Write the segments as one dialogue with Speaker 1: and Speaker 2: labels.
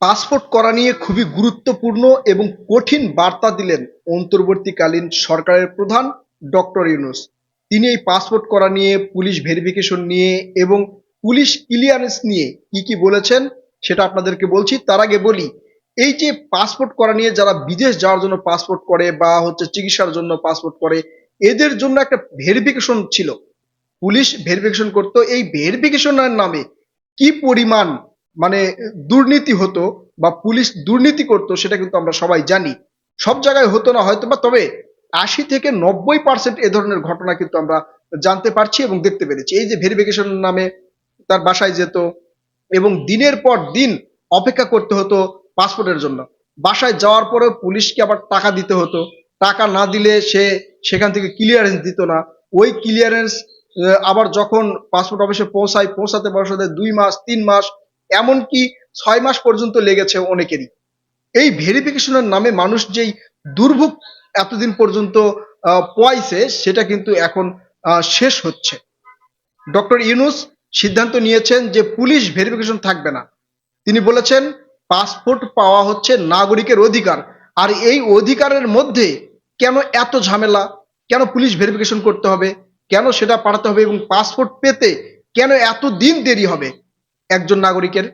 Speaker 1: Passport করা নিয়ে খুবই গুরুত্বপূর্ণ এবং কঠিন বার্তা দিলেন অন্তর্বর্তীকালীন সরকারের প্রধান ডক্টর ইউনূস। তিনি এই পাসপোর্ট করা নিয়ে, পুলিশ ভেরিফিকেশন নিয়ে এবং পুলিশ ক্লিয়ারেন্স নিয়ে কি কি বলেছেন সেটা আপনাদেরকে বলছি। তার আগে বলি, এই যে পাসপোর্ট করা নিয়ে যারা বিদেশ যাওয়ার জন্য পাসপোর্ট করে বা চিকিৎসার জন্য পাসপোর্ট করে, এদের জন্য একটা ভেরিফিকেশন ছিল, পুলিশ ভেরিফিকেশন করতো। এই ভেরিফিকেশনের নামে কি পরিমাণ মানে দুর্নীতি হতো বা পুলিশ দুর্নীতি করতো সেটা কিন্তু আমরা সবাই জানি। সব জায়গায় হতো না হয়তো বা, তবে ৮০ থেকে ৯০% এ ধরনের ঘটনা কিন্তু আমরা জানতে পারছি এবং দেখতে পেরেছি। এই যে ভেরিফিকেশন নামে তার বাসায় যেত এবং দিনের পর দিন অপেক্ষা করতে হতো পাসপোর্টের জন্য। বাসায় যাওয়ার পরেও পুলিশকে আবার টাকা দিতে হতো। টাকা না দিলে সে সেখান থেকে ক্লিয়ারেন্স দিত না। ওই ক্লিয়ারেন্স আবার যখন পাসপোর্ট অফিসে পৌঁছাতে ২ মাস, ৩ মাস, এমনকি ৬ মাস পর্যন্ত লেগেছে অনেকেরই। এই ভেরিফিকেশনের নামে মানুষ যেই দুর্ভোগ এতদিন পর্যন্ত পোয়াইছে সেটা কিন্তু এখন শেষ হচ্ছে। ডক্টর ইউনূস সিদ্ধান্ত নিয়েছেন যে পুলিশ ভেরিফিকেশন থাকবে না। তিনি বলেছেন পাসপোর্ট পাওয়া হচ্ছে নাগরিকের অধিকার, আর এই অধিকারের মধ্যে কেন এত ঝামেলা, কেন পুলিশ ভেরিফিকেশন করতে হবে, কেন সেটা পাঠাতে হবে এবং পাসপোর্ট পেতে কেন এত দিন দেরি হবে একজন নাগরিকের।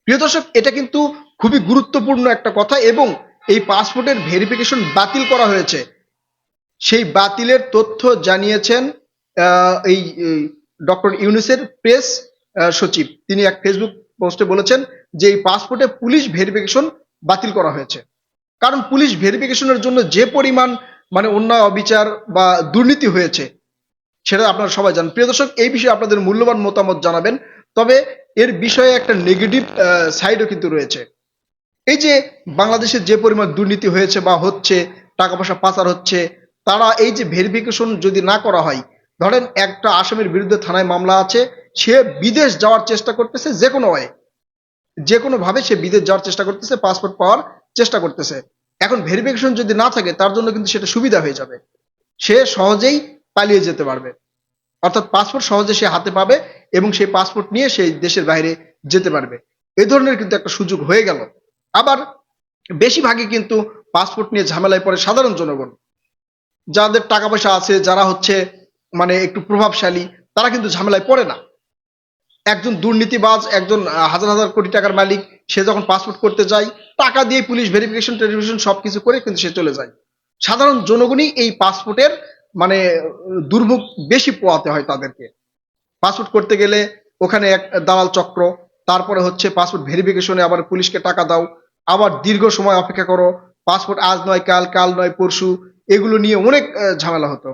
Speaker 1: প্রিয় দর্শক, এটা কিন্তু খুবই গুরুত্বপূর্ণ একটা কথা এবং এই পাসপোর্টের ভেরিফিকেশন বাতিল করা হয়েছে। সেই বাতিলের তথ্য জানিয়েছেন এই ডক্টর ইউনূসের প্রেস সচিব। তিনি এক ফেসবুক পোস্টে বলেছেন যে এই পাসপোর্টে পুলিশ ভেরিফিকেশন বাতিল করা হয়েছে। কারণ পুলিশ ভেরিফিকেশনের জন্য যে পরিমাণ অন্যায়, অবিচার বা দুর্নীতি হয়েছে সেটা আপনারা সবাই জানেন। প্রিয় দর্শক, এই বিষয়ে আপনাদের মূল্যবান মতামত জানাবেন। তবে এর বিষয়ে একটা নেগেটিভ সাইডও কিন্তু রয়েছে। এই যে বাংলাদেশে যে পরিমাণ দুর্নীতি হয়েছে বা হচ্ছে, টাকা পয়সা পাচার হচ্ছে, তারা এই যে ভেরিফিকেশন যদি না করা হয়, ধরেন একটা আসামির বিরুদ্ধে থানায় মামলা আছে, সে বিদেশ যাওয়ার চেষ্টা করতেছে, যে কোনো ওয়ে, যে কোনো ভাবে সে বিদেশ যাওয়ার চেষ্টা করতেছে, পাসপোর্ট পাওয়ার চেষ্টা করতেছে। এখন ভেরিফিকেশন যদি না থাকে তার জন্য কিন্তু সেটা সুবিধা হয়ে যাবে, সে সহজেই পালিয়ে যেতে পারবে। অর্থাৎ পাসপোর্ট সহজে সে হাতে পাবে এবং সেই পাসপোর্ট নিয়ে সেই দেশের বাইরে যেতে পারবে। এই ধরনের কিন্তু একটা সুযোগ হয়ে গেল। আবার বেশিরভাগই কিন্তু পাসপোর্ট নিয়ে ঝামেলায় পড়ে সাধারণ জনগণ, যাদের টাকা পয়সা আছে, যারা একটু প্রভাবশালী, তারা কিন্তু ঝামেলায় পড়ে না। একজন দুর্নীতিবাজ, একজন হাজার হাজার কোটি টাকার মালিক, সে যখন পাসপোর্ট করতে যায়, টাকা দিয়ে পুলিশ ভেরিফিকেশন টেরিফিকেশন সবকিছু করে কিন্তু সে চলে যায়। সাধারণ জনগণই এই পাসপোর্টের মানে দুর্ভোগ বেশি পোয়াতে হয় তাদেরকে। পাসপোর্ট করতে গেলে ওখানে এক দালাল চক্র, তারপরে পাসপোর্ট ভেরিফিকেশনে আবার পুলিশকে টাকা দাও, আবার দীর্ঘ সময় অপেক্ষা করো, পাসপোর্ট আজ নয় কাল, কাল নয় পরশু, এগুলো নিয়ে অনেক ঝামেলা হতো।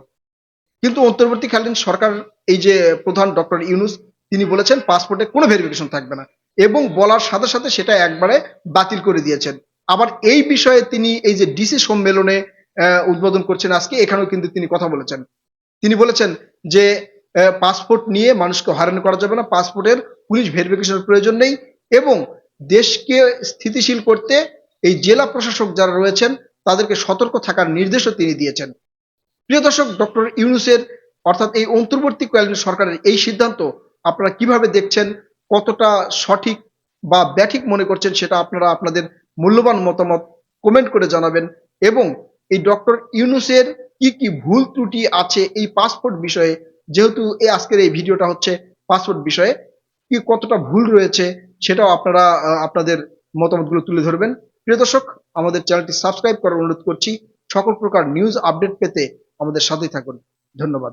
Speaker 1: কিন্তু অন্তর্বর্তীকালীন সরকার, এই যে প্রধান ডক্টর ইউনূস, তিনি বলেছেন পাসপোর্টে কোনো ভেরিফিকেশন থাকবে না এবং বলার সাথে সাথে সেটা একবারে বাতিল করে দিয়েছেন। আবার এই বিষয়ে তিনি এই যে ডিসি সম্মেলনে উদ্বোধন করছেন আজকে, এখানেও কিন্তু তিনি কথা বলেছেন। তিনি বলেছেন যে পাসপোর্ট নিয়ে মানুষকে হয়রানি করা যাবে না, পাসপোর্টের পুলিশ ভেরিফিকেশনের প্রয়োজন নেই এবং দেশকে স্থিতিশীল করতে এই জেলা প্রশাসক যারা রয়েছেন তাদেরকে সতর্ক থাকার নির্দেশও তিনি দিয়েছেন। প্রিয় দর্শক, ডক্টর ইউনূসের অর্থাৎ এই অন্তর্বর্তীকালীন সরকারের এই সিদ্ধান্ত আপনারা কিভাবে দেখছেন, কতটা সঠিক বা ব্যাঠিক মনে করছেন, সেটা আপনারা আপনাদের মূল্যবান মতামত কমেন্ট করে জানাবেন। এবং এই ডক্টর ইউনূসের কি কি ভুল ত্রুটি আছে এই পাসপোর্ট বিষয়ে, যেহেতু আজকের এই ভিডিওটা হচ্ছে পাসপোর্ট বিষয়ে, কি কতটা ভুল রয়েছে সেটাও আপনারা আপনাদের মতামতগুলো তুলে ধরবেন। প্রিয় দর্শক, আমাদের চ্যানেলটি সাবস্ক্রাইব করার অনুরোধ করছি। সকল প্রকার নিউজ আপডেট পেতে আমাদের সাথেই থাকুন। ধন্যবাদ।